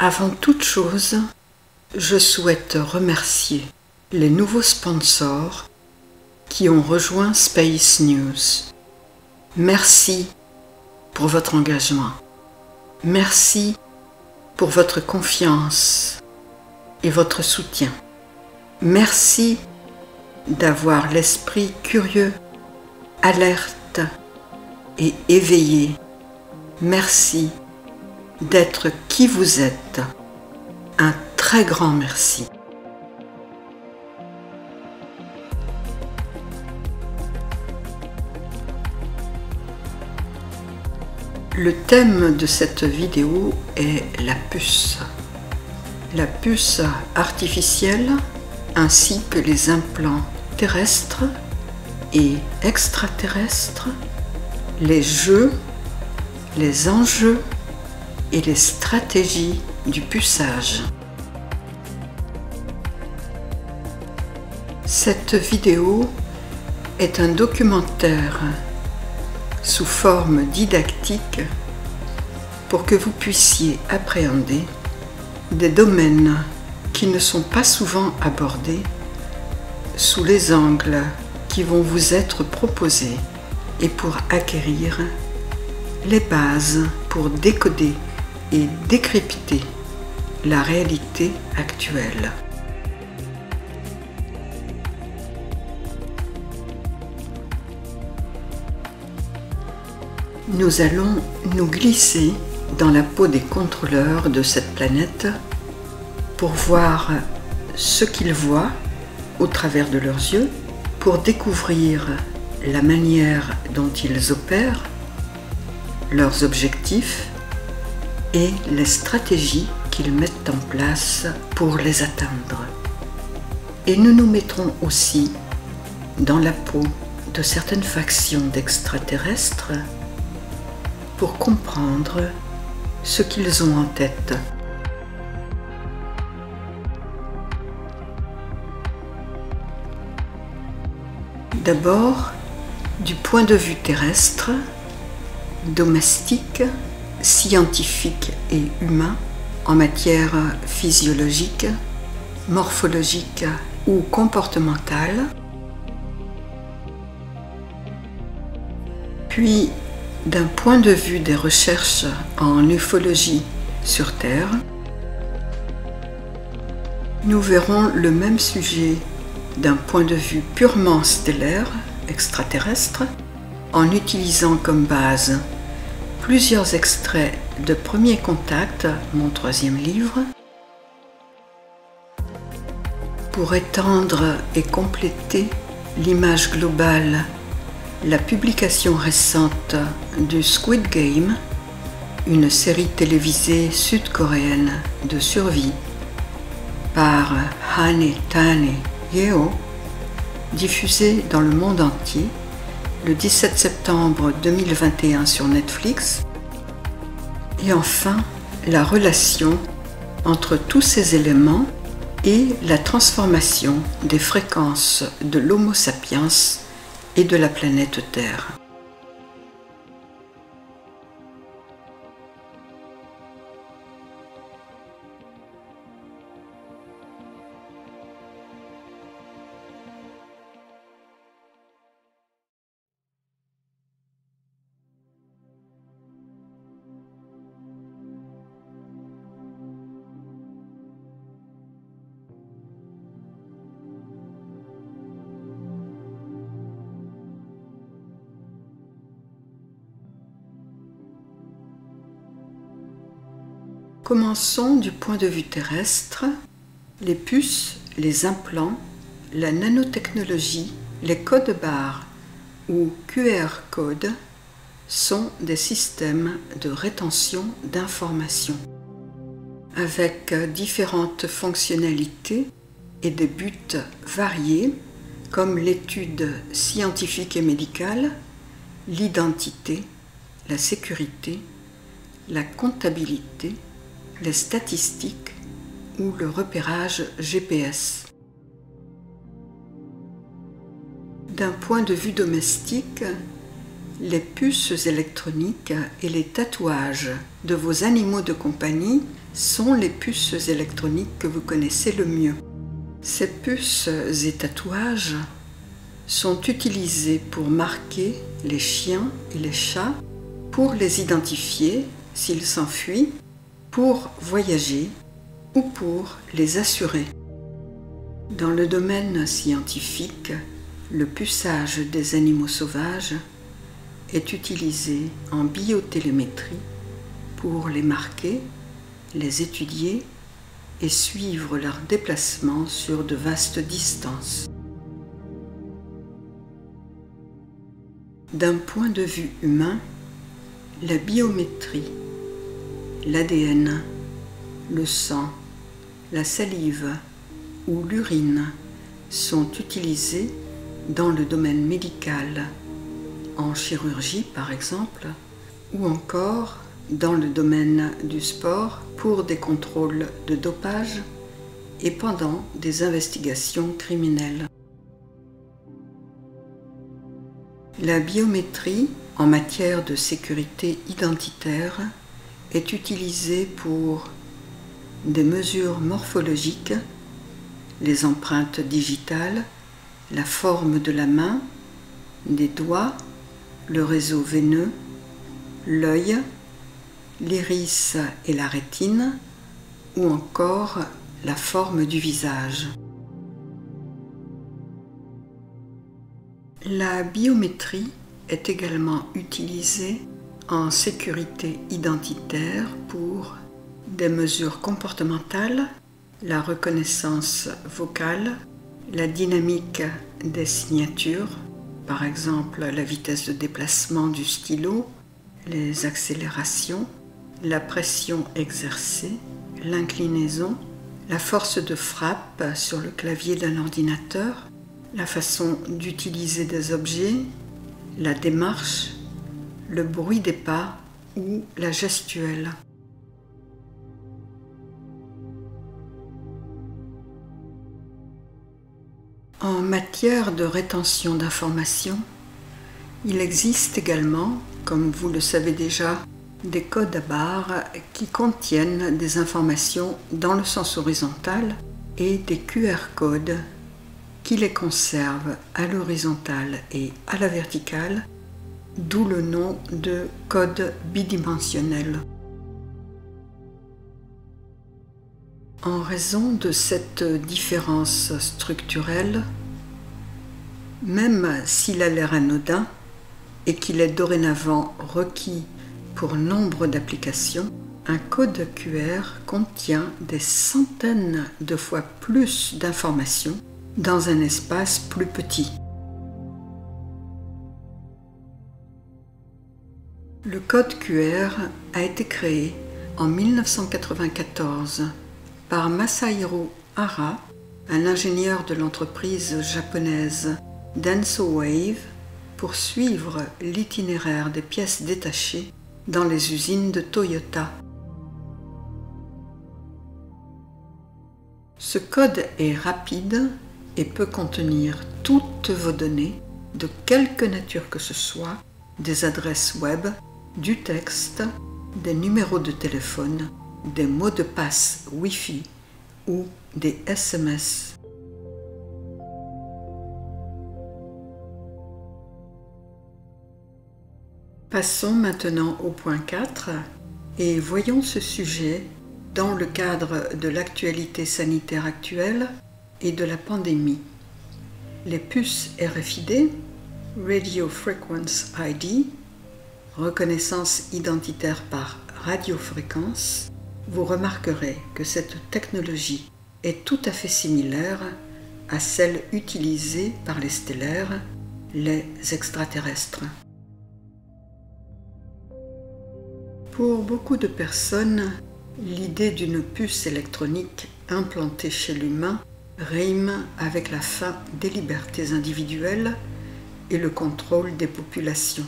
Avant toute chose, je souhaite remercier les nouveaux sponsors qui ont rejoint Space News. Merci pour votre engagement. Merci pour votre confiance et votre soutien. Merci d'avoir l'esprit curieux, alerte et éveillé. Merci d'être qui vous êtes. Un très grand merci. Le thème de cette vidéo est la puce. La puce artificielle ainsi que les implants terrestres et extraterrestres, les jeux, les enjeux et les stratégies du puçage. Cette vidéo est un documentaire sous forme didactique pour que vous puissiez appréhender des domaines qui ne sont pas souvent abordés sous les angles qui vont vous être proposés et pour acquérir les bases pour décoder et décrypter la réalité actuelle. Nous allons nous glisser dans la peau des contrôleurs de cette planète pour voir ce qu'ils voient au travers de leurs yeux, pour découvrir la manière dont ils opèrent, leurs objectifs et les stratégies qu'ils mettent en place pour les atteindre. Et nous nous mettrons aussi dans la peau de certaines factions d'extraterrestres pour comprendre ce qu'ils ont en tête. D'abord, du point de vue terrestre, domestique, scientifique et humain, en matière physiologique, morphologique ou comportementale, puis d'un point de vue des recherches en ufologie sur Terre, nous verrons le même sujet d'un point de vue purement stellaire, extraterrestre, en utilisant comme base plusieurs extraits de Premier Contact, mon troisième livre, pour étendre et compléter l'image globale. La publication récente du Squid Game, une série télévisée sud-coréenne de survie par Hane Tane Yeo, diffusée dans le monde entier le 17 septembre 2021 sur Netflix, et enfin la relation entre tous ces éléments et la transformation des fréquences de l'Homo sapiens et de la planète Terre. Commençons du point de vue terrestre. Les puces, les implants, la nanotechnologie, les codes-barres ou QR codes sont des systèmes de rétention d'informations avec différentes fonctionnalités et des buts variés comme l'étude scientifique et médicale, l'identité, la sécurité, la comptabilité, les statistiques ou le repérage GPS. D'un point de vue domestique, les puces électroniques et les tatouages de vos animaux de compagnie sont les puces électroniques que vous connaissez le mieux. Ces puces et tatouages sont utilisés pour marquer les chiens et les chats, pour les identifier s'ils s'enfuient, pour voyager ou pour les assurer. Dans le domaine scientifique, le puçage des animaux sauvages est utilisé en biotélémétrie pour les marquer, les étudier et suivre leurs déplacements sur de vastes distances. D'un point de vue humain, la biométrie, l'ADN, le sang, la salive ou l'urine sont utilisés dans le domaine médical, en chirurgie par exemple, ou encore dans le domaine du sport pour des contrôles de dopage et pendant des investigations criminelles. La biométrie en matière de sécurité identitaire est utilisée pour des mesures morphologiques, les empreintes digitales, la forme de la main, des doigts, le réseau veineux, l'œil, l'iris et la rétine, ou encore la forme du visage. La biométrie est également utilisée en sécurité identitaire pour des mesures comportementales, la reconnaissance vocale, la dynamique des signatures, par exemple la vitesse de déplacement du stylo, les accélérations, la pression exercée, l'inclinaison, la force de frappe sur le clavier d'un ordinateur, la façon d'utiliser des objets, la démarche, le bruit des pas ou la gestuelle. En matière de rétention d'informations, il existe également, comme vous le savez déjà, des codes à barres qui contiennent des informations dans le sens horizontal et des QR codes qui les conservent à l'horizontale et à la verticale, d'où le nom de code bidimensionnel. En raison de cette différence structurelle, même s'il a l'air anodin et qu'il est dorénavant requis pour nombre d'applications, un code QR contient des centaines de fois plus d'informations dans un espace plus petit. Le code QR a été créé en 1994 par Masahiro Hara, un ingénieur de l'entreprise japonaise Denso Wave, pour suivre l'itinéraire des pièces détachées dans les usines de Toyota. Ce code est rapide et peut contenir toutes vos données, de quelque nature que ce soit, des adresses web, du texte, des numéros de téléphone, des mots de passe Wi-Fi ou des SMS. Passons maintenant au point 4 et voyons ce sujet dans le cadre de l'actualité sanitaire actuelle et de la pandémie. Les puces RFID, Radio Frequency ID, reconnaissance identitaire par radiofréquence, vous remarquerez que cette technologie est tout à fait similaire à celle utilisée par les stellaires, les extraterrestres. Pour beaucoup de personnes, l'idée d'une puce électronique implantée chez l'humain rime avec la fin des libertés individuelles et le contrôle des populations.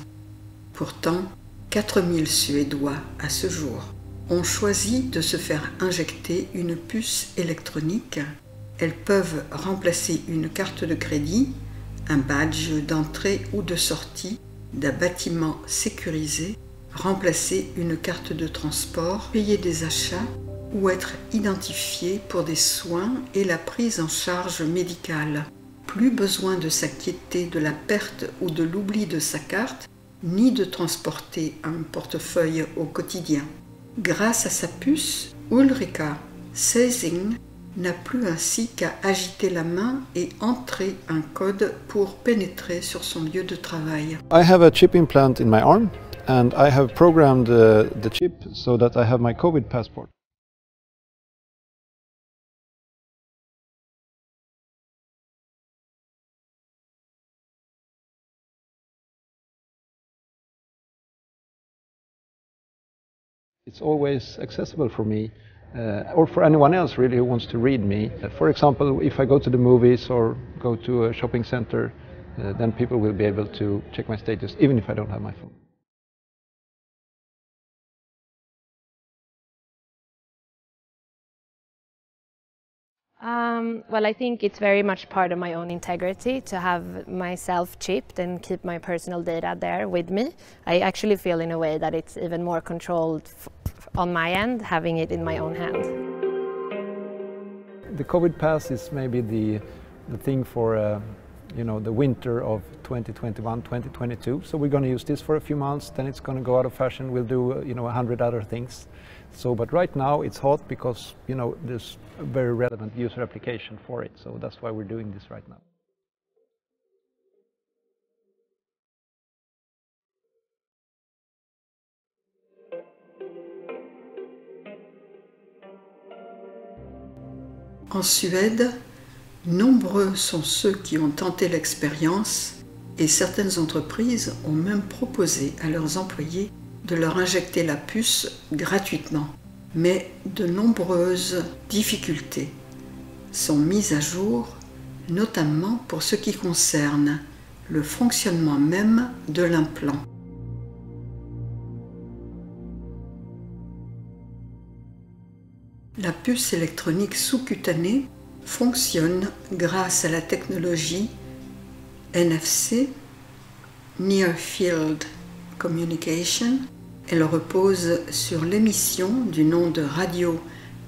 Pourtant, 4000 Suédois à ce jour ont choisi de se faire injecter une puce électronique. Elles peuvent remplacer une carte de crédit, un badge d'entrée ou de sortie d'un bâtiment sécurisé, remplacer une carte de transport, payer des achats ou être identifié pour des soins et la prise en charge médicale. Plus besoin de s'inquiéter de la perte ou de l'oubli de sa carte, ni de transporter un portefeuille au quotidien. Grâce à sa puce, Ulrika Seising n'a plus ainsi qu'à agiter la main et entrer un code pour pénétrer sur son lieu de travail. I have a chip implant in my arm and I have programmed the chip so that I have my COVID passport. It's always accessible for me or for anyone else really who wants to read me. For example, if I go to the movies or go to a shopping center, then people will be able to check my status even if I don't have my phone. Well, I think it's very much part of my own integrity to have myself chipped and keep my personal data there with me. I actually feel in a way that it's even more controlled on my end, having it in my own hand. The COVID pass is maybe the thing for the winter of 2021, 2022. So we're going to use this for a few months, then it's going to go out of fashion. We'll do 100 other things. So, but right now it's hot because there's a very relevant user application for it. So that's why we're doing this right now. En Suède, nombreux sont ceux qui ont tenté l'expérience et certaines entreprises ont même proposé à leurs employés de leur injecter la puce gratuitement. Mais de nombreuses difficultés sont mises à jour, notamment pour ce qui concerne le fonctionnement même de l'implant. La puce électronique sous-cutanée fonctionne grâce à la technologie NFC, Near Field Communication. Elle repose sur l'émission d'une onde radio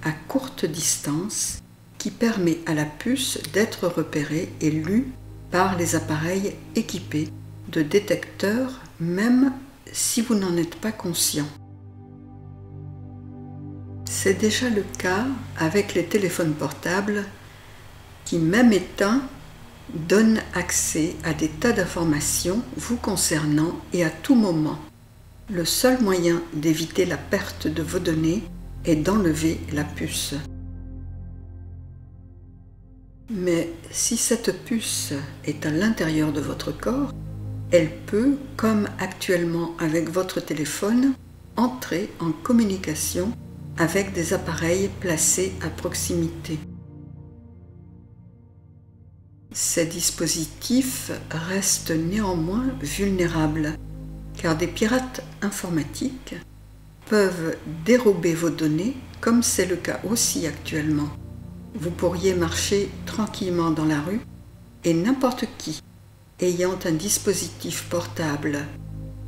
à courte distance qui permet à la puce d'être repérée et lue par les appareils équipés de détecteurs, même si vous n'en êtes pas conscient. C'est déjà le cas avec les téléphones portables qui, même éteints, donnent accès à des tas d'informations vous concernant et à tout moment. Le seul moyen d'éviter la perte de vos données est d'enlever la puce. Mais si cette puce est à l'intérieur de votre corps, elle peut, comme actuellement avec votre téléphone, entrer en communication avec des appareils placés à proximité. Ces dispositifs restent néanmoins vulnérables, car des pirates informatiques peuvent dérober vos données, comme c'est le cas aussi actuellement. Vous pourriez marcher tranquillement dans la rue et n'importe qui, ayant un dispositif portable,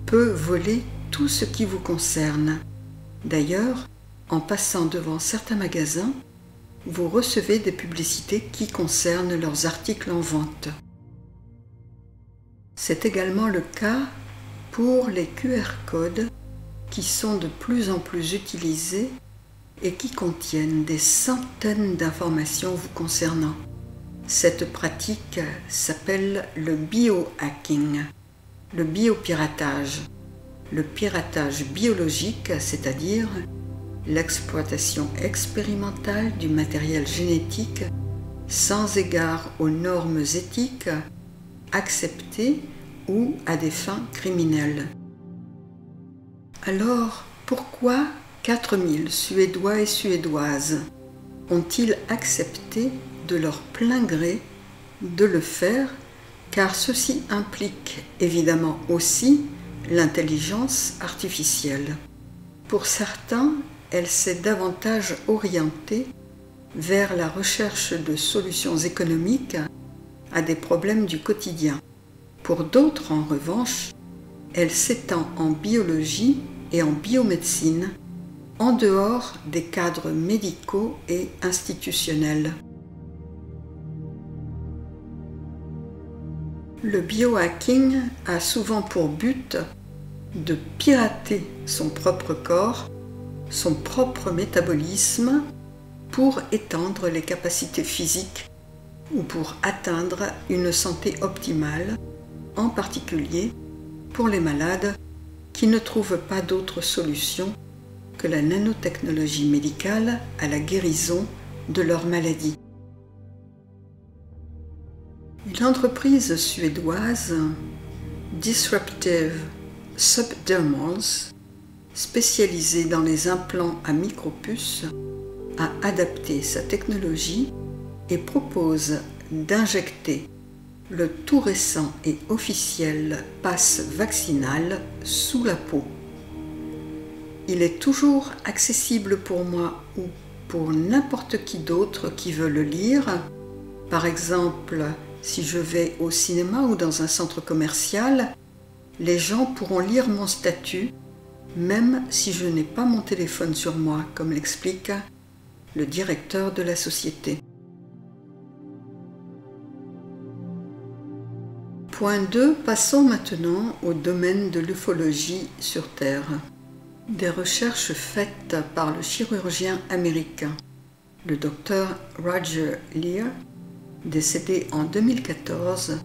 peut voler tout ce qui vous concerne. D'ailleurs, en passant devant certains magasins, vous recevez des publicités qui concernent leurs articles en vente. C'est également le cas pour les QR codes qui sont de plus en plus utilisés et qui contiennent des centaines d'informations vous concernant. Cette pratique s'appelle le biohacking, le biopiratage, le piratage biologique, c'est-à-dire l'exploitation expérimentale du matériel génétique sans égard aux normes éthiques acceptées ou à des fins criminelles. Alors, pourquoi 4000 Suédois et Suédoises ont-ils accepté de leur plein gré de le faire, car ceci implique évidemment aussi l'intelligence artificielle. Pour certains, elle s'est davantage orientée vers la recherche de solutions économiques à des problèmes du quotidien. Pour d'autres, en revanche, elle s'étend en biologie et en biomédecine, en dehors des cadres médicaux et institutionnels. Le biohacking a souvent pour but de pirater son propre corps, son propre métabolisme, pour étendre les capacités physiques ou pour atteindre une santé optimale, en particulier pour les malades qui ne trouvent pas d'autre solution que la nanotechnologie médicale à la guérison de leur maladie. L'entreprise suédoise Disruptive Subdermals, spécialisée dans les implants à micropuces, a adapté sa technologie et propose d'injecter le tout récent et officiel pass vaccinal sous la peau. Il est toujours accessible pour moi ou pour n'importe qui d'autre qui veut le lire. Par exemple, si je vais au cinéma ou dans un centre commercial, les gens pourront lire mon statut, même si je n'ai pas mon téléphone sur moi, comme l'explique le directeur de la société. Point 2. Passons maintenant au domaine de l'ufologie sur Terre. Des recherches faites par le chirurgien américain, le docteur Roger Leir, décédé en 2014,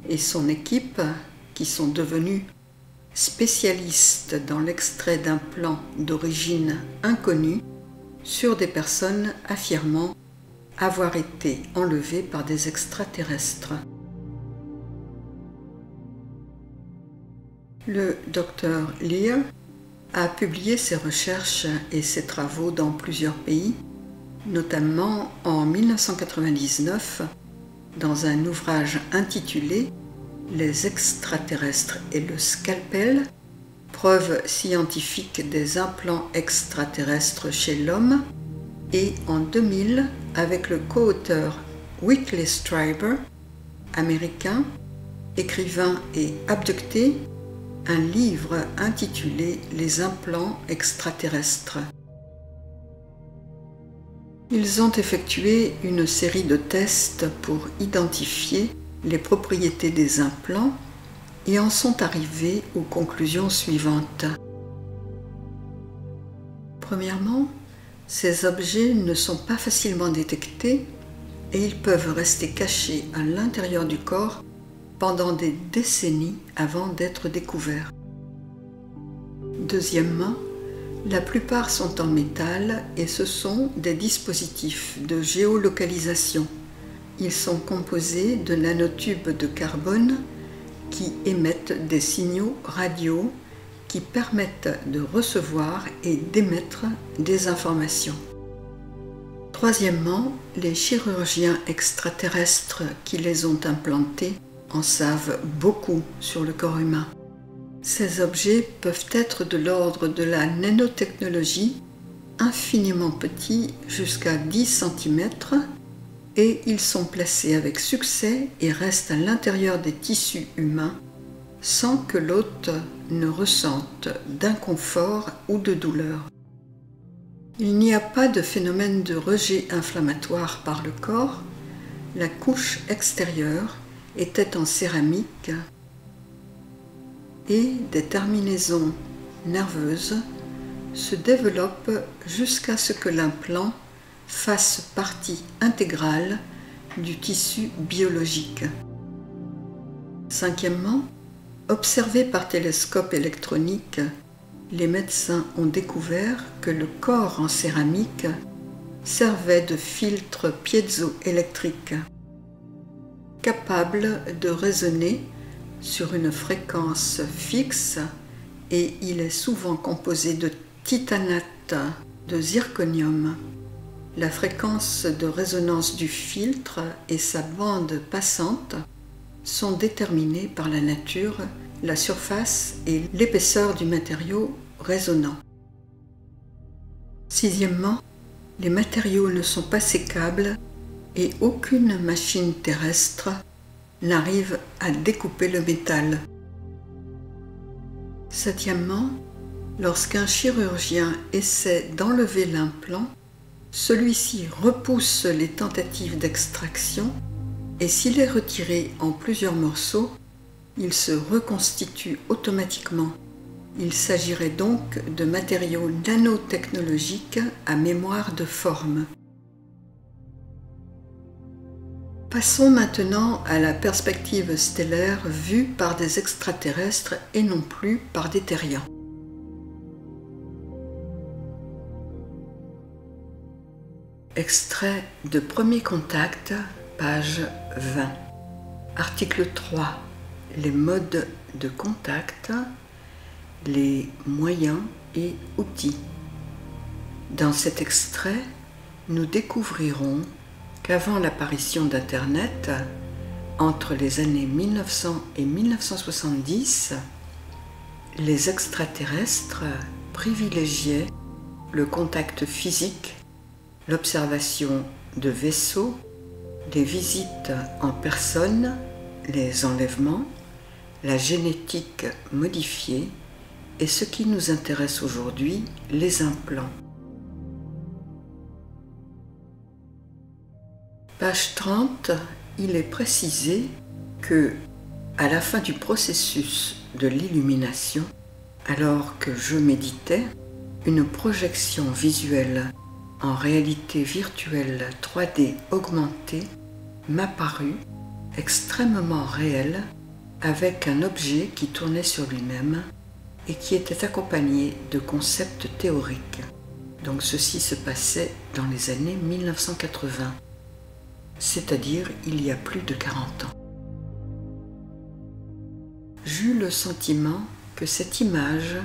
et son équipe, qui sont devenus spécialistes dans l'extrait d'implants d'origine inconnue sur des personnes affirmant avoir été enlevées par des extraterrestres. Le docteur Leir a publié ses recherches et ses travaux dans plusieurs pays, notamment en 1999 dans un ouvrage intitulé « Les extraterrestres et le scalpel, preuves scientifiques des implants extraterrestres chez l'homme » et en 2000 avec le co-auteur Whitley Strieber, américain, écrivain et abducté, un livre intitulé « Les implants extraterrestres ». Ils ont effectué une série de tests pour identifier les propriétés des implants et en sont arrivés aux conclusions suivantes. Premièrement, ces objets ne sont pas facilement détectés et ils peuvent rester cachés à l'intérieur du corps pendant des décennies avant d'être découverts. Deuxièmement, la plupart sont en métal et ce sont des dispositifs de géolocalisation. Ils sont composés de nanotubes de carbone qui émettent des signaux radio qui permettent de recevoir et d'émettre des informations. Troisièmement, les chirurgiens extraterrestres qui les ont implantés en savent beaucoup sur le corps humain. Ces objets peuvent être de l'ordre de la nanotechnologie, infiniment petits jusqu'à 10 cm, et ils sont placés avec succès et restent à l'intérieur des tissus humains sans que l'hôte ne ressente d'inconfort ou de douleur. Il n'y a pas de phénomène de rejet inflammatoire par le corps. La couche extérieure était en céramique et des terminaisons nerveuses se développent jusqu'à ce que l'implant fasse partie intégrale du tissu biologique. Cinquièmement, observés par télescope électronique, les médecins ont découvert que le corps en céramique servait de filtre piézoélectrique, capable de résonner sur une fréquence fixe, et il est souvent composé de titanate de zirconium. La fréquence de résonance du filtre et sa bande passante sont déterminées par la nature, la surface et l'épaisseur du matériau résonnant. Sixièmement, les matériaux ne sont pas sécables et aucune machine terrestre n'arrive à découper le métal. Septièmement, lorsqu'un chirurgien essaie d'enlever l'implant, celui-ci repousse les tentatives d'extraction et s'il est retiré en plusieurs morceaux, il se reconstitue automatiquement. Il s'agirait donc de matériaux nanotechnologiques à mémoire de forme. Passons maintenant à la perspective stellaire vue par des extraterrestres et non plus par des terriens. Extrait de Premier contact, page 20. Article 3. Les modes de contact, les moyens et outils. Dans cet extrait, nous découvrirons qu'avant l'apparition d'Internet, entre les années 1900 et 1970, les extraterrestres privilégiaient le contact physique, l'observation de vaisseaux, les visites en personne, les enlèvements, la génétique modifiée et ce qui nous intéresse aujourd'hui, les implants. Page 30, il est précisé que, à la fin du processus de l'illumination, alors que je méditais, une projection visuelle en réalité virtuelle 3D augmentée m'apparut extrêmement réelle avec un objet qui tournait sur lui-même et qui était accompagné de concepts théoriques. Donc ceci se passait dans les années 1980, c'est-à-dire il y a plus de 40 ans. J'eus le sentiment que cette image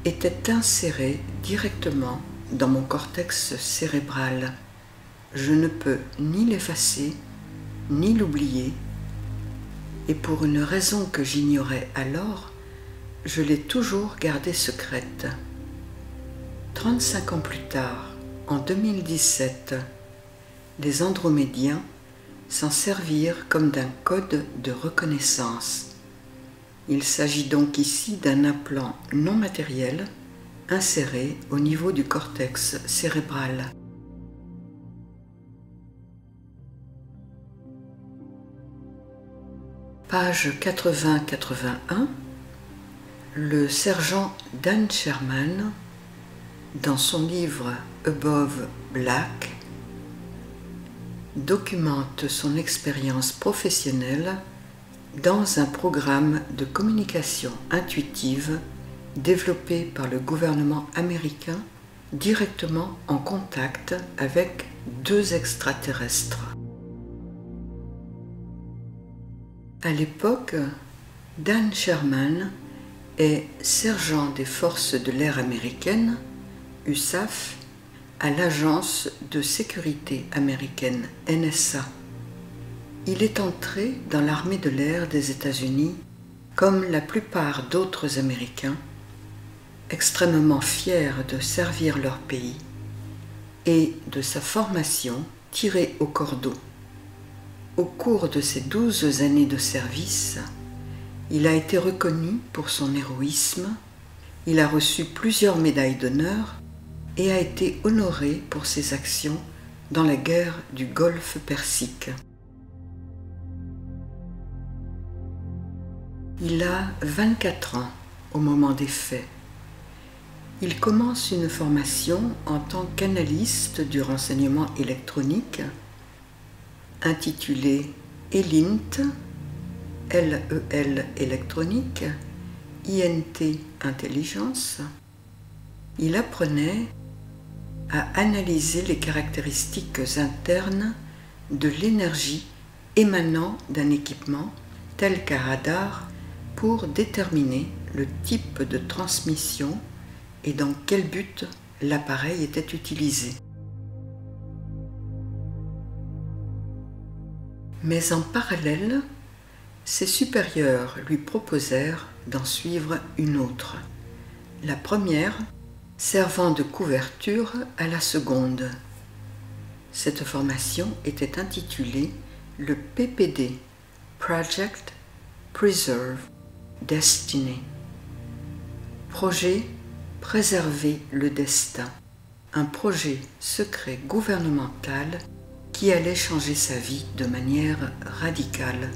était insérée directement dans mon cortex cérébral. Je ne peux ni l'effacer, ni l'oublier, et pour une raison que j'ignorais alors, je l'ai toujours gardée secrète. 35 ans plus tard, en 2017, les Andromédiens s'en servirent comme d'un code de reconnaissance. Il s'agit donc ici d'un implant non matériel inséré au niveau du cortex cérébral. Page 80-81, le sergent Dan Sherman, dans son livre Above Black, documente son expérience professionnelle dans un programme de communication intuitive développé par le gouvernement américain directement en contact avec 2 extraterrestres. À l'époque, Dan Sherman est sergent des forces de l'air américaines, USAF, à l'agence de sécurité américaine NSA. Il est entré dans l'armée de l'air des États-Unis comme la plupart d'autres Américains, extrêmement fiers de servir leur pays et de sa formation tirée au cordeau. Au cours de ses 12 années de service, il a été reconnu pour son héroïsme, il a reçu plusieurs médailles d'honneur et a été honoré pour ses actions dans la guerre du Golfe Persique. Il a 24 ans au moment des faits. Il commence une formation en tant qu'analyste du renseignement électronique intitulée ELINT, LEL électronique, INT intelligence. Il apprenait à analyser les caractéristiques internes de l'énergie émanant d'un équipement tel qu'un radar pour déterminer le type de transmission et dans quel but l'appareil était utilisé. Mais en parallèle, ses supérieurs lui proposèrent d'en suivre une autre, la première servant de couverture à la seconde. Cette formation était intitulée le PPD, Project Preserve Destiny. projet Préserver le destin, un projet secret gouvernemental qui allait changer sa vie de manière radicale.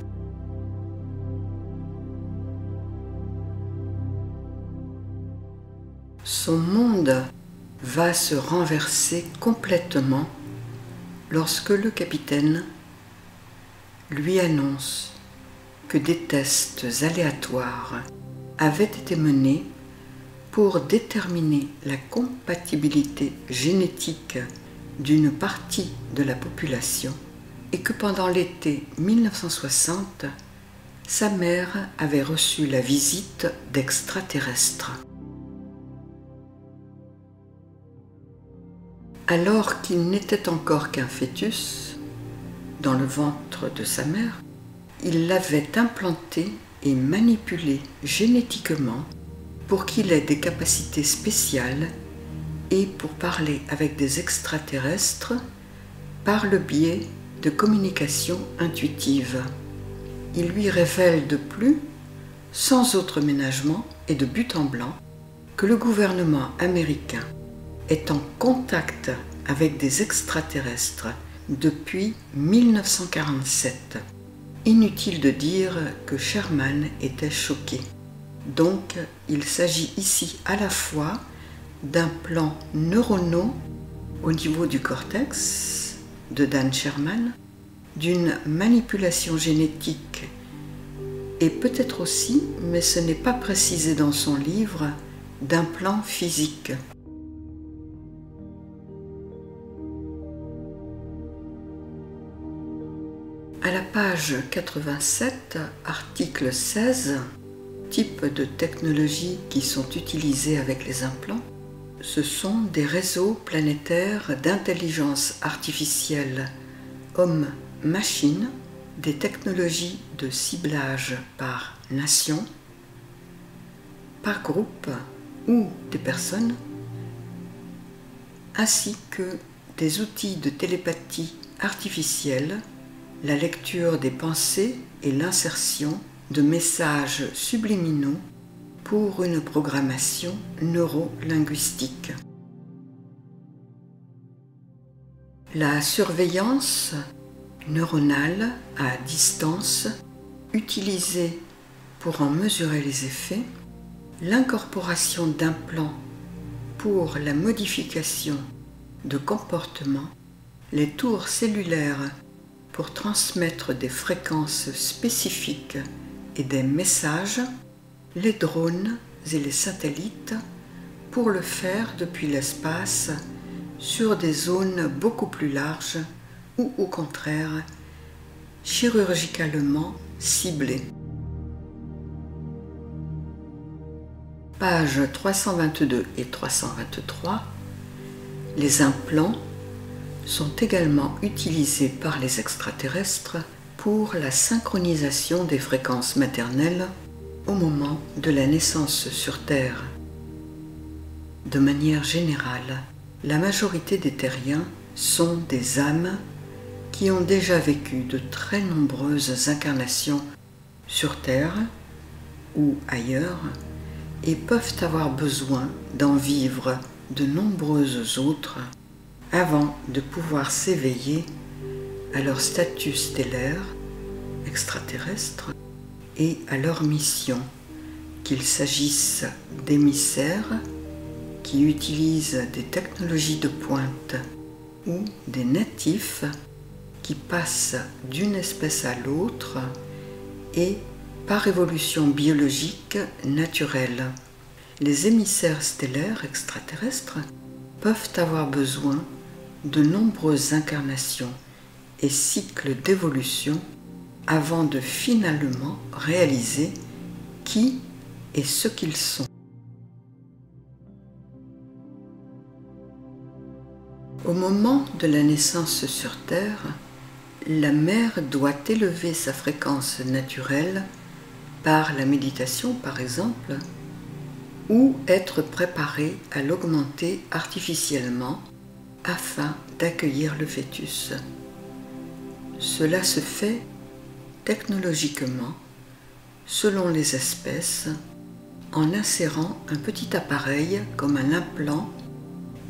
Son monde va se renverser complètement lorsque le capitaine lui annonce que des tests aléatoires avaient été menés pour déterminer la compatibilité génétique d'une partie de la population et que pendant l'été 1960, sa mère avait reçu la visite d'extraterrestres. Alors qu'il n'était encore qu'un fœtus dans le ventre de sa mère, il l'avait implanté et manipulé génétiquement pour qu'il ait des capacités spéciales et pour parler avec des extraterrestres par le biais de communication intuitive. Il lui révèle de plus, sans autre ménagement et de but en blanc, que le gouvernement américain est en contact avec des extraterrestres depuis 1947. Inutile de dire que Sherman était choqué. Donc, il s'agit ici à la fois d'implants neuronaux au niveau du cortex de Dan Sherman, d'une manipulation génétique et peut-être aussi, mais ce n'est pas précisé dans son livre, d'implants physiques. À la page 87, article 16, types de technologies qui sont utilisées avec les implants, ce sont des réseaux planétaires d'intelligence artificielle homme-machine, des technologies de ciblage par nation, par groupe ou des personnes, ainsi que des outils de télépathie artificielle, la lecture des pensées et l'insertion de messages subliminaux pour une programmation neurolinguistique. La surveillance neuronale à distance utilisée pour en mesurer les effets, l'incorporation d'implants pour la modification de comportement, les tours cellulaires pour transmettre des fréquences spécifiques et des messages, les drones et les satellites pour le faire depuis l'espace sur des zones beaucoup plus larges ou au contraire chirurgicalement ciblées. Pages 322 et 323, les implants sont également utilisés par les extraterrestres pour la synchronisation des fréquences maternelles au moment de la naissance sur Terre. De manière générale, la majorité des terriens sont des âmes qui ont déjà vécu de très nombreuses incarnations sur Terre ou ailleurs et peuvent avoir besoin d'en vivre de nombreuses autres avant de pouvoir s'éveiller à leur statut stellaire, extraterrestre, et à leur mission, qu'il s'agisse d'émissaires qui utilisent des technologies de pointe ou des natifs qui passent d'une espèce à l'autre et par évolution biologique naturelle. Les émissaires stellaires extraterrestres peuvent avoir besoin de nombreuses incarnations et cycles d'évolution avant de finalement réaliser qui et ce qu'ils sont. Au moment de la naissance sur Terre, la mère doit élever sa fréquence naturelle par la méditation par exemple, ou être préparée à l'augmenter artificiellement afin d'accueillir le fœtus. Cela se fait technologiquement selon les espèces en insérant un petit appareil comme un implant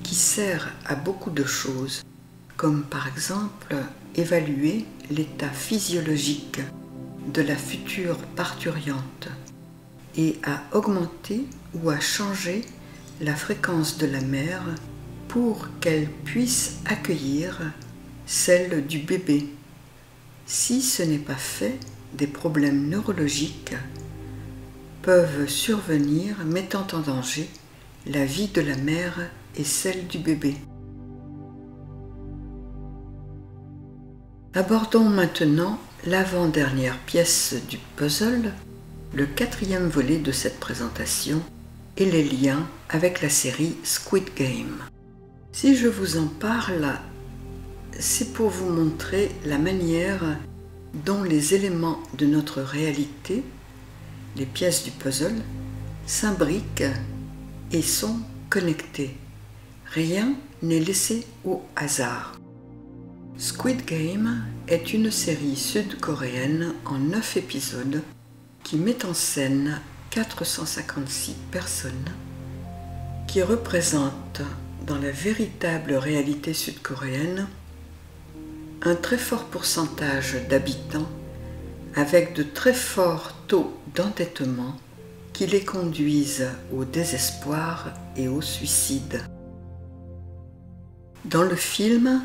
qui sert à beaucoup de choses, comme par exemple évaluer l'état physiologique de la future parturiente et à augmenter ou à changer la fréquence de la mère pour qu'elle puisse accueillir celle du bébé. Si ce n'est pas fait, des problèmes neurologiques peuvent survenir mettant en danger la vie de la mère et celle du bébé. Abordons maintenant l'avant-dernière pièce du puzzle, le 4e volet de cette présentation et les liens avec la série Squid Game. Si je vous en parle, c'est pour vous montrer la manière dont les éléments de notre réalité, les pièces du puzzle, s'imbriquent et sont connectés. Rien n'est laissé au hasard. Squid Game est une série sud-coréenne en 9 épisodes qui met en scène 456 personnes qui représentent dans la véritable réalité sud-coréenne un très fort pourcentage d'habitants avec de très forts taux d'endettement qui les conduisent au désespoir et au suicide. Dans le film,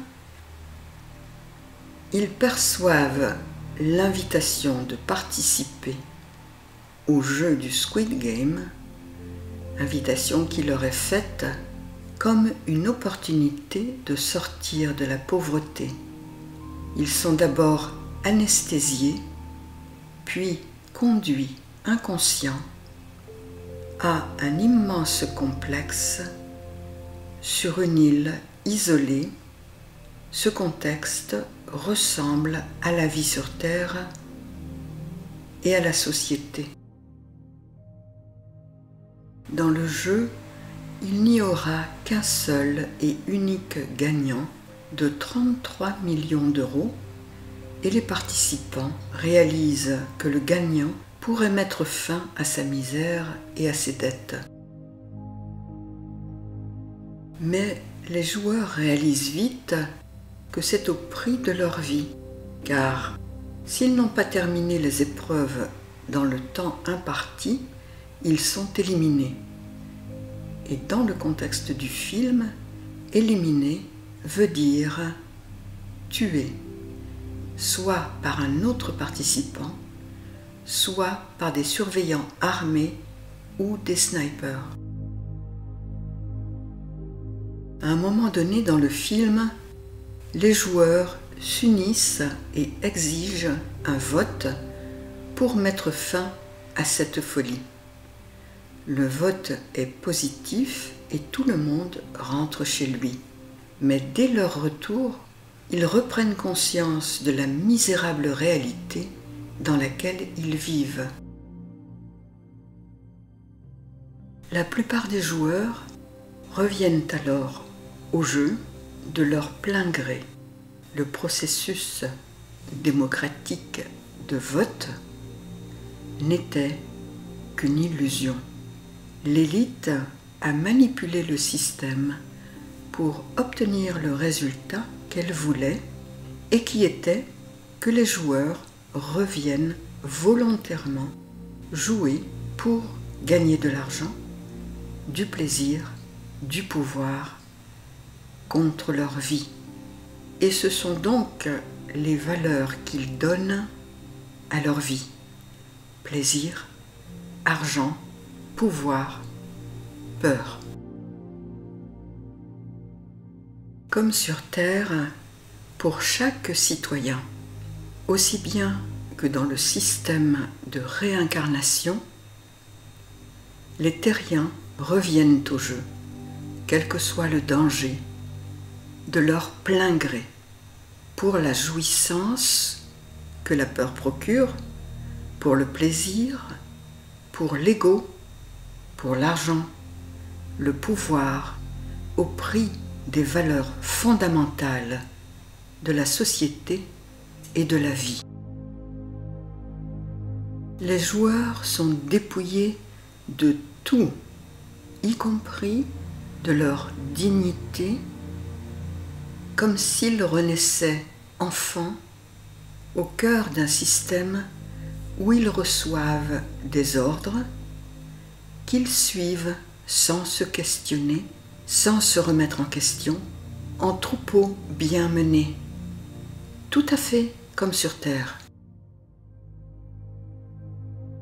ils perçoivent l'invitation de participer au jeu du Squid Game, invitation qui leur est faite comme une opportunité de sortir de la pauvreté. Ils sont d'abord anesthésiés, puis conduits inconscients à un immense complexe sur une île isolée. Ce contexte ressemble à la vie sur Terre et à la société. Dans le jeu, il n'y aura qu'un seul et unique gagnant de 33 millions d'euros et les participants réalisent que le gagnant pourrait mettre fin à sa misère et à ses dettes. Mais les joueurs réalisent vite que c'est au prix de leur vie, car s'ils n'ont pas terminé les épreuves dans le temps imparti, ils sont éliminés. Et dans le contexte du film, éliminer veut dire tuer, soit par un autre participant, soit par des surveillants armés ou des snipers. À un moment donné dans le film, les joueurs s'unissent et exigent un vote pour mettre fin à cette folie. Le vote est positif et tout le monde rentre chez lui. Mais dès leur retour, ils reprennent conscience de la misérable réalité dans laquelle ils vivent. La plupart des joueurs reviennent alors au jeu de leur plein gré. Le processus démocratique de vote n'était qu'une illusion. L'élite a manipulé le système pour obtenir le résultat qu'elle voulait et qui était que les joueurs reviennent volontairement jouer pour gagner de l'argent, du plaisir, du pouvoir contre leur vie. Et ce sont donc les valeurs qu'ils donnent à leur vie. Plaisir, argent, pouvoir, peur. Comme sur Terre, pour chaque citoyen, aussi bien que dans le système de réincarnation, les terriens reviennent au jeu, quel que soit le danger, de leur plein gré, pour la jouissance que la peur procure, pour le plaisir, pour l'ego, pour l'argent, le pouvoir, au prix des valeurs fondamentales de la société et de la vie. Les joueurs sont dépouillés de tout, y compris de leur dignité, comme s'ils renaissaient enfants au cœur d'un système où ils reçoivent des ordres qu'ils suivent sans se questionner, sans se remettre en question, en troupeau bien mené, tout à fait comme sur Terre.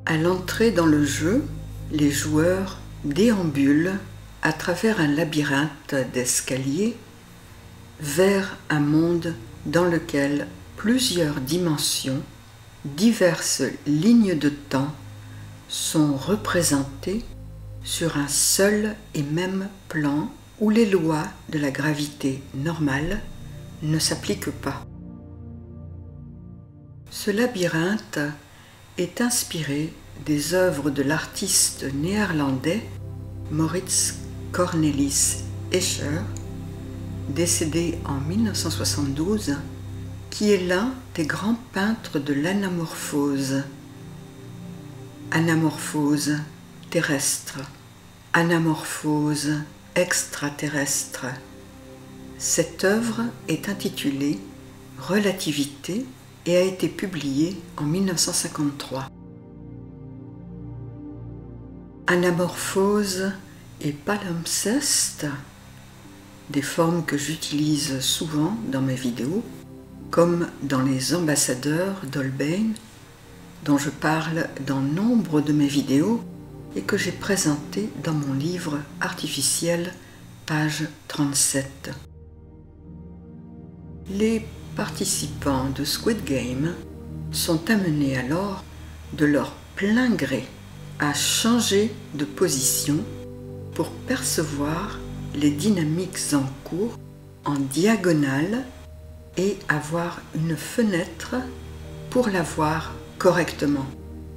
À l'entrée dans le jeu, les joueurs déambulent à travers un labyrinthe d'escaliers vers un monde dans lequel plusieurs dimensions, diverses lignes de temps sont représentées sur un seul et même plan où les lois de la gravité normale ne s'appliquent pas. Ce labyrinthe est inspiré des œuvres de l'artiste néerlandais Maurits Cornelis Escher, décédé en 1972, qui est l'un des grands peintres de l'anamorphose. Anamorphose terrestre, anamorphose extraterrestre. Cette œuvre est intitulée Relativité et a été publiée en 1953. Anamorphose et palimpseste, des formes que j'utilise souvent dans mes vidéos, comme dans Les Ambassadeurs d'Holbein, dont je parle dans nombre de mes vidéos et que j'ai présenté dans mon livre Artificiel, page 37. Les participants de Squid Game sont amenés alors de leur plein gré à changer de position pour percevoir les dynamiques en cours en diagonale et avoir une fenêtre pour la voir correctement.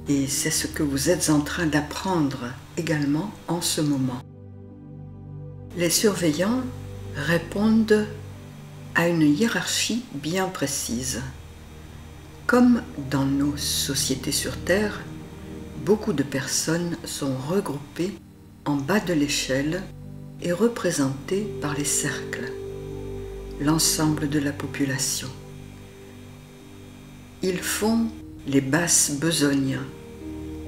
Et c'est ce que vous êtes en train d'apprendre également en ce moment. Les surveillants répondent à une hiérarchie bien précise. Comme dans nos sociétés sur Terre, beaucoup de personnes sont regroupées en bas de l'échelle et représentées par les cercles, l'ensemble de la population. Ils font les basses besognes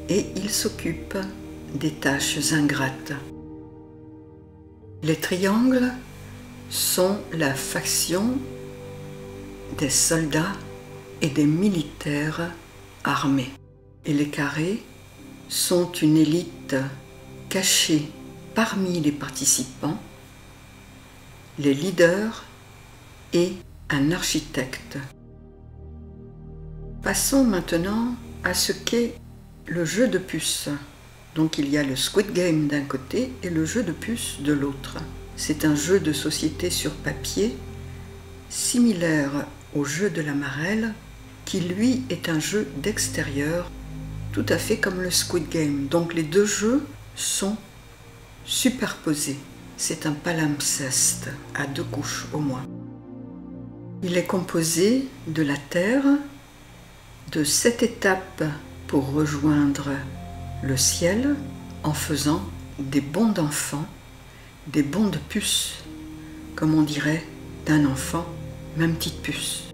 et ils s'occupent des tâches ingrates. Les triangles sont la faction des soldats et des militaires armés. Et les carrés sont une élite cachée parmi les participants, les leaders et un architecte. Passons maintenant à ce qu'est le jeu de puce. Donc il y a le Squid Game d'un côté et le jeu de puce de l'autre. C'est un jeu de société sur papier, similaire au jeu de la marelle, qui lui est un jeu d'extérieur, tout à fait comme le Squid Game. Donc les deux jeux sont superposés. C'est un palimpseste à 2 couches au moins. Il est composé de la Terre, de 7 étapes pour rejoindre le ciel en faisant des bonds d'enfants, des bonds de puce, comme on dirait d'un enfant, ma petite puce.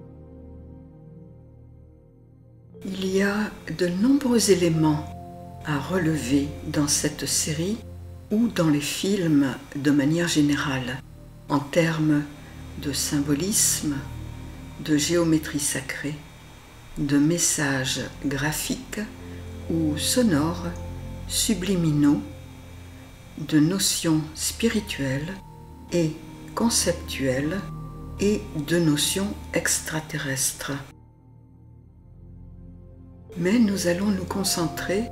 Il y a de nombreux éléments à relever dans cette série ou dans les films de manière générale, en termes de symbolisme, de géométrie sacrée, de messages graphiques ou sonores, subliminaux, de notions spirituelles et conceptuelles et de notions extraterrestres. Mais nous allons nous concentrer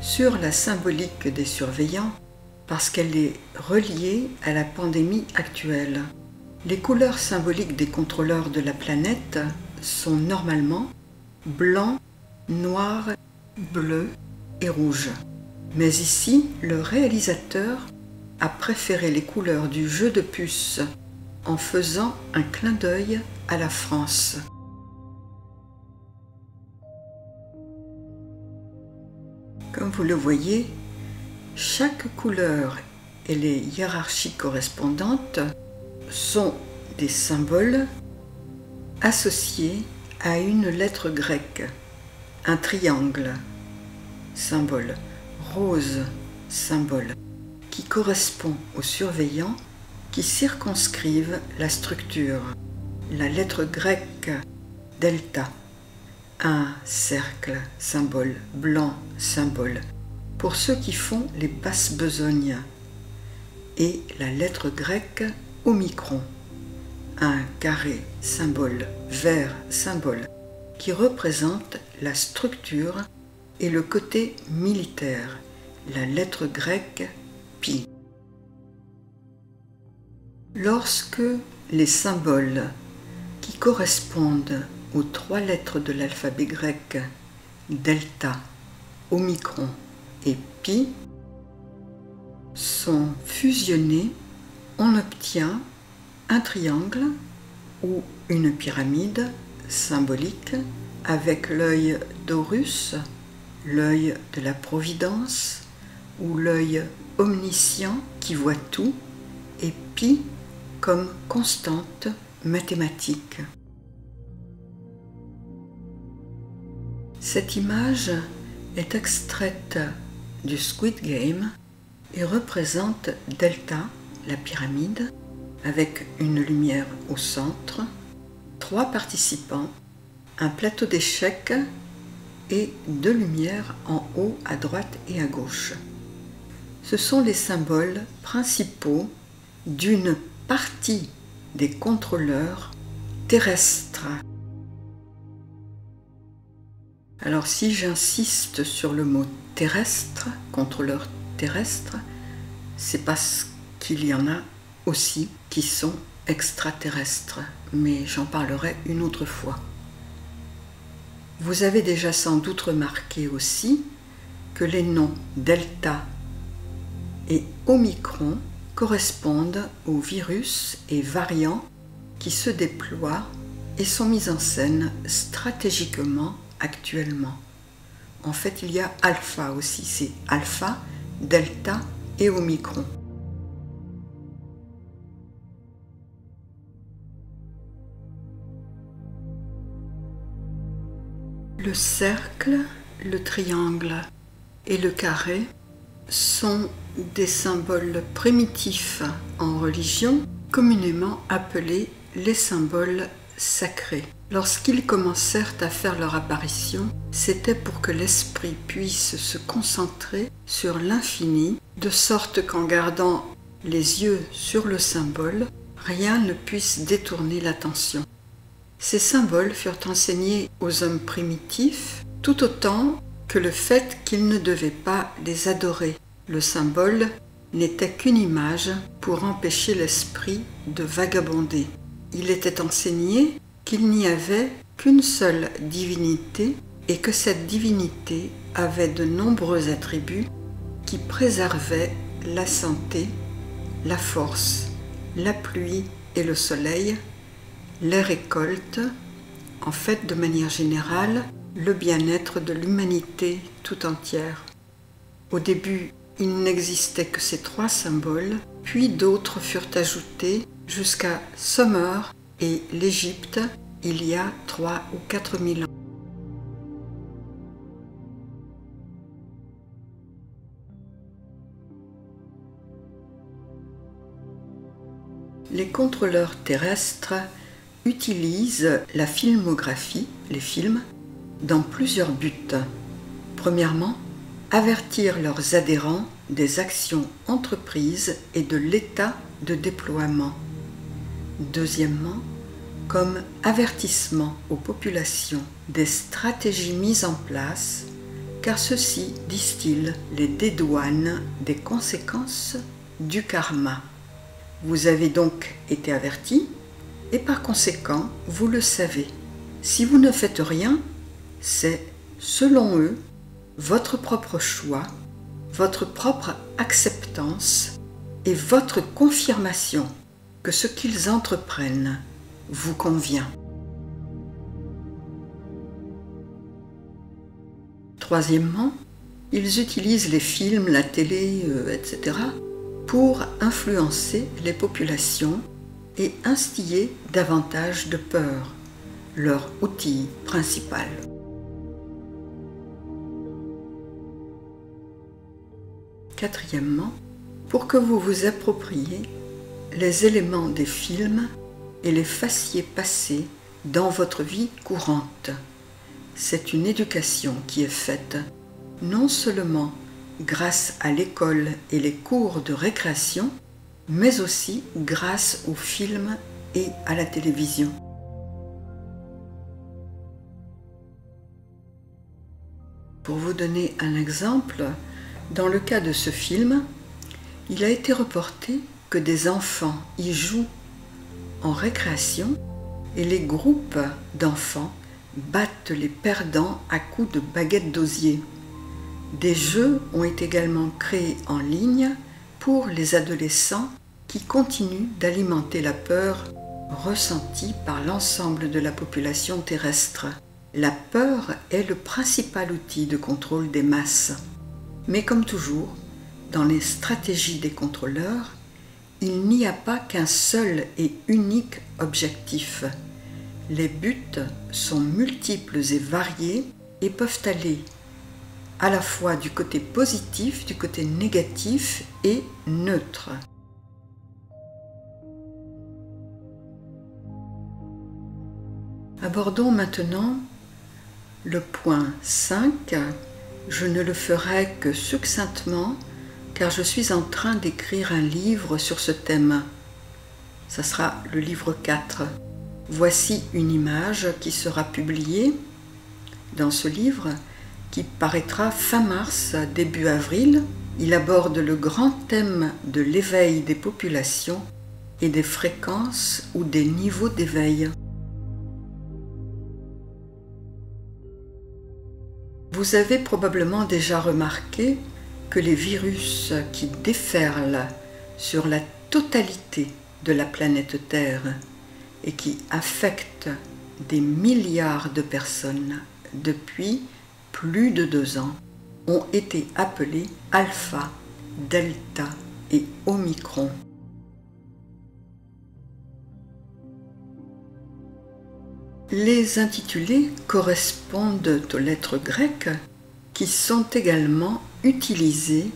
sur la symbolique des surveillants parce qu'elle est reliée à la pandémie actuelle. Les couleurs symboliques des contrôleurs de la planète sont normalement blanc, noir, bleu et rouge. Mais ici, le réalisateur a préféré les couleurs du jeu de puce en faisant un clin d'œil à la France. Comme vous le voyez, Chaque couleur et les hiérarchies correspondantes sont des symboles associés à une lettre grecque. Un triangle, symbole, rose, symbole, qui correspond aux surveillants qui circonscrivent la structure. La lettre grecque delta, un cercle, symbole, blanc, symbole, pour ceux qui font les basses besognes, et la lettre grecque omicron, un carré, symbole, vert, symbole, qui représente la structure et le côté militaire, la lettre grecque pi. Lorsque les symboles qui correspondent aux 3 lettres de l'alphabet grec, delta, omicron et pi, sont fusionnés, on obtient un triangle ou une pyramide symbolique avec l'œil d'Horus, l'œil de la Providence ou l'œil omniscient qui voit tout, et pi comme constante mathématique. Cette image est extraite du Squid Game et représente delta, la pyramide, avec une lumière au centre, 3 participants, un plateau d'échecs et 2 lumières en haut à droite et à gauche. Ce sont les symboles principaux d'une partie des contrôleurs terrestres. Alors si j'insiste sur le mot terrestre, contrôleur terrestre, c'est parce qu'il y en a aussi qui sont extraterrestres, mais j'en parlerai une autre fois. Vous avez déjà sans doute remarqué aussi que les noms delta et omicron correspondent aux virus et variants qui se déploient et sont mis en scène stratégiquement actuellement. En fait, il y a alpha aussi, c'est alpha, delta et omicron. Le cercle, le triangle et le carré sont des symboles primitifs en religion, communément appelés les symboles sacrés. Lorsqu'ils commencèrent à faire leur apparition, c'était pour que l'esprit puisse se concentrer sur l'infini, de sorte qu'en gardant les yeux sur le symbole, rien ne puisse détourner l'attention. Ces symboles furent enseignés aux hommes primitifs, tout autant que le fait qu'ils ne devaient pas les adorer. Le symbole n'était qu'une image pour empêcher l'esprit de vagabonder. Il était enseigné qu'il n'y avait qu'une seule divinité et que cette divinité avait de nombreux attributs qui préservaient la santé, la force, la pluie et le soleil, les récoltes, en fait de manière générale, le bien-être de l'humanité tout entière. Au début, il n'existait que ces 3 symboles, puis d'autres furent ajoutés jusqu'à Sumer et l'Égypte il y a 3 ou 4 000 ans. Les contrôleurs terrestres utilisent la filmographie, les films, dans plusieurs buts. Premièrement, avertir leurs adhérents des actions entreprises et de l'état de déploiement. Deuxièmement, comme avertissement aux populations des stratégies mises en place, car ceci, disent-ils, les dédouane des conséquences du karma. Vous avez donc été avertis et par conséquent, vous le savez. Si vous ne faites rien, c'est, selon eux, votre propre choix, votre propre acceptance et votre confirmation que ce qu'ils entreprennent vous convient. Troisièmement, ils utilisent les films, la télé, etc. pour influencer les populations et instiller davantage de peur, leur outil principal. Quatrièmement, pour que vous vous appropriez les éléments des films et les fassiez passer dans votre vie courante. C'est une éducation qui est faite non seulement grâce à l'école et les cours de récréation, mais aussi grâce aux films et à la télévision. Pour vous donner un exemple, dans le cas de ce film, il a été reporté que des enfants y jouent en récréation et les groupes d'enfants battent les perdants à coups de baguettes d'osier. Des jeux ont été également créés en ligne pour les adolescents qui continuent d'alimenter la peur ressentie par l'ensemble de la population terrestre. La peur est le principal outil de contrôle des masses. Mais comme toujours, dans les stratégies des contrôleurs, il n'y a pas qu'un seul et unique objectif. Les buts sont multiples et variés et peuvent aller à la fois du côté positif, du côté négatif et neutre. Abordons maintenant le point 5. Je ne le ferai que succinctement car je suis en train d'écrire un livre sur ce thème. Ça sera le livre 4. Voici une image qui sera publiée dans ce livre qui paraîtra fin mars, début avril. Il aborde le grand thème de l'éveil des populations et des fréquences ou des niveaux d'éveil. Vous avez probablement déjà remarqué que les virus qui déferlent sur la totalité de la planète Terre et qui affectent des milliards de personnes depuis plus de 2 ans ont été appelés Alpha, Delta et Omicron. Les intitulés correspondent aux lettres grecques qui sont également utilisées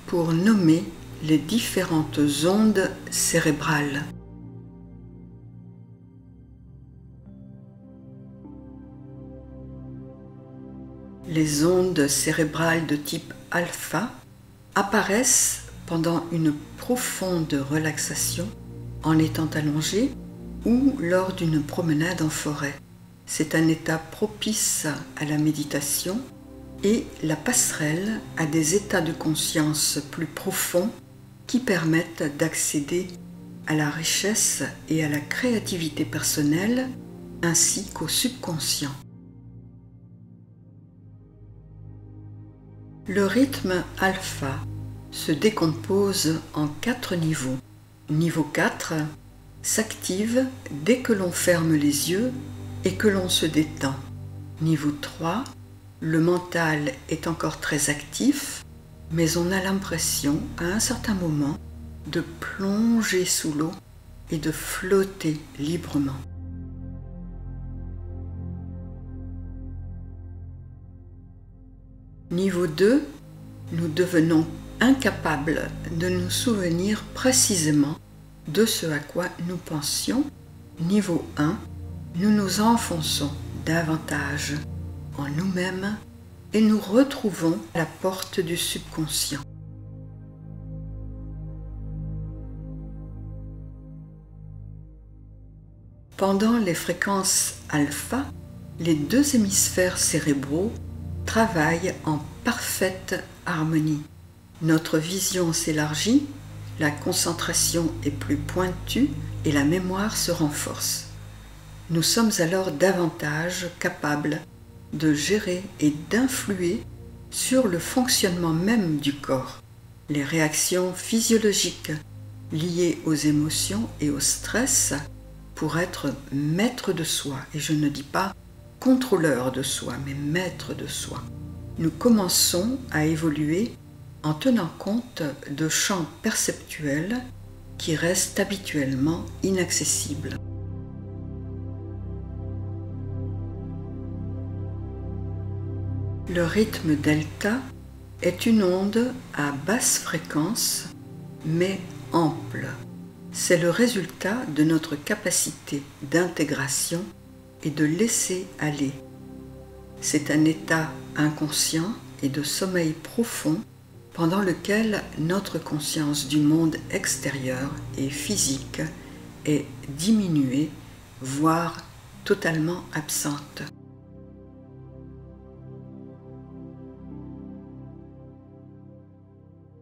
pour nommer les différentes ondes cérébrales. Les ondes cérébrales de type alpha apparaissent pendant une profonde relaxation en étant allongé ou lors d'une promenade en forêt. C'est un état propice à la méditation et la passerelle à des états de conscience plus profonds qui permettent d'accéder à la richesse et à la créativité personnelle ainsi qu'au subconscient. Le rythme alpha se décompose en 4 niveaux. Niveau 4 s'active dès que l'on ferme les yeux et que l'on se détend. Niveau 3, le mental est encore très actif, mais on a l'impression, à un certain moment, de plonger sous l'eau et de flotter librement. Niveau 2, nous devenons incapables de nous souvenir précisément de ce à quoi nous pensions. Niveau 1, nous nous enfonçons davantage en nous-mêmes et nous retrouvons la porte du subconscient. Pendant les fréquences alpha, les 2 hémisphères cérébraux travaillent en parfaite harmonie. Notre vision s'élargit, la concentration est plus pointue et la mémoire se renforce. Nous sommes alors davantage capables de gérer et d'influer sur le fonctionnement même du corps, les réactions physiologiques liées aux émotions et au stress pour être maître de soi. Et je ne dis pas contrôleur de soi, mais maître de soi. nous commençons à évoluer en tenant compte de champs perceptuels qui restent habituellement inaccessibles. Le rythme delta est une onde à basse fréquence, mais ample. C'est le résultat de notre capacité d'intégration et de laisser aller. C'est un état inconscient et de sommeil profond pendant lequel notre conscience du monde extérieur et physique est diminuée, voire totalement absente.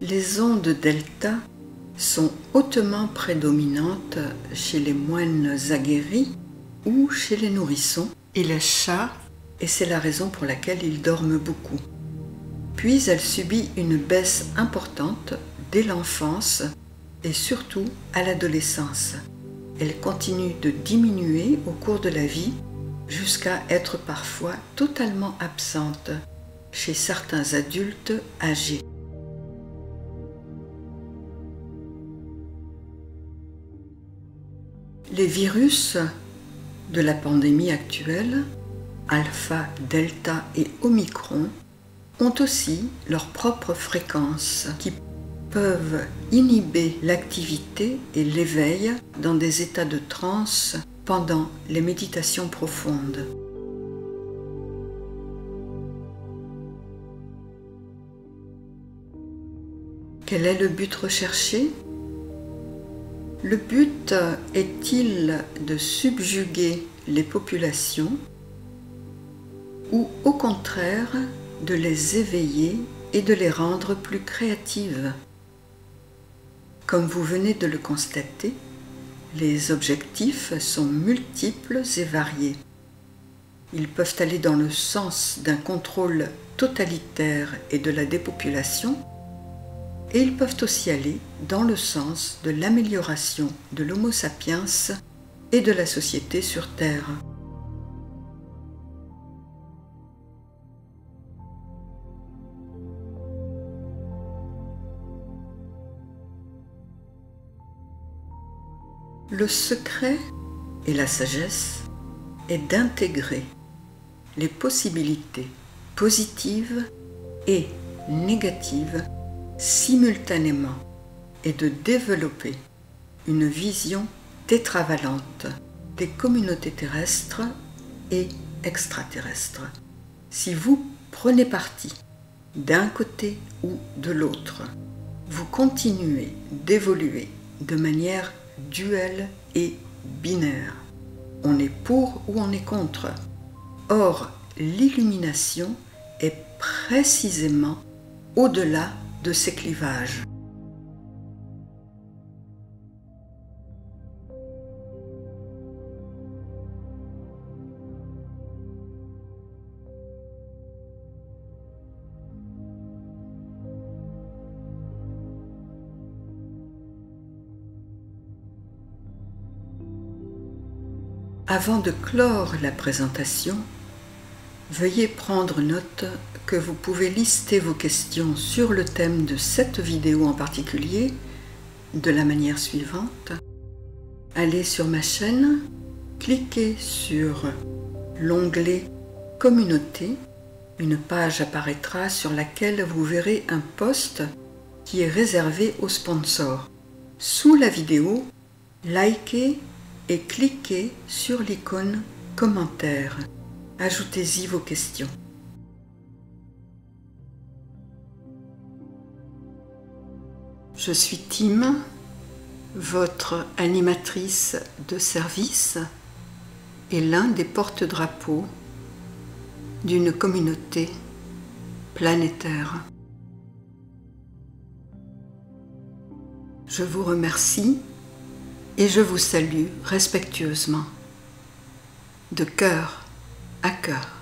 Les ondes delta sont hautement prédominantes chez les moines aguerris ou chez les nourrissons et les chats, et c'est la raison pour laquelle ils dorment beaucoup. Puis elle subit une baisse importante dès l'enfance et surtout à l'adolescence. Elle continue de diminuer au cours de la vie jusqu'à être parfois totalement absente chez certains adultes âgés. Les virus de la pandémie actuelle, alpha, delta et omicron, ont aussi leur propre fréquence qui peuvent inhiber l'activité et l'éveil dans des états de transe pendant les méditations profondes. Quel est le but recherché ? Le but est-il de subjuguer les populations ou au contraire de les éveiller et de les rendre plus créatives? Comme vous venez de le constater, les objectifs sont multiples et variés. Ils peuvent aller dans le sens d'un contrôle totalitaire et de la dépopulation, et ils peuvent aussi aller dans le sens de l'amélioration de l'Homo sapiens et de la société sur Terre. Le secret et la sagesse est d'intégrer les possibilités positives et négatives simultanément et de développer une vision tétravalente des communautés terrestres et extraterrestres. Si vous prenez parti d'un côté ou de l'autre, vous continuez d'évoluer de manière duelle et binaire. On est pour ou on est contre. Or, l'illumination est précisément au-delà de ces clivages. Avant de clore la présentation, veuillez prendre note que vous pouvez lister vos questions sur le thème de cette vidéo en particulier de la manière suivante. Allez sur ma chaîne, cliquez sur l'onglet « Communauté ». Une page apparaîtra sur laquelle vous verrez un post qui est réservé aux sponsors. Sous la vidéo, likez et cliquez sur l'icône « Commentaire ». Ajoutez-y vos questions. Je suis Tim, votre animatrice de service et l'un des porte-drapeaux d'une communauté planétaire. Je vous remercie et je vous salue respectueusement, de cœur à cœur.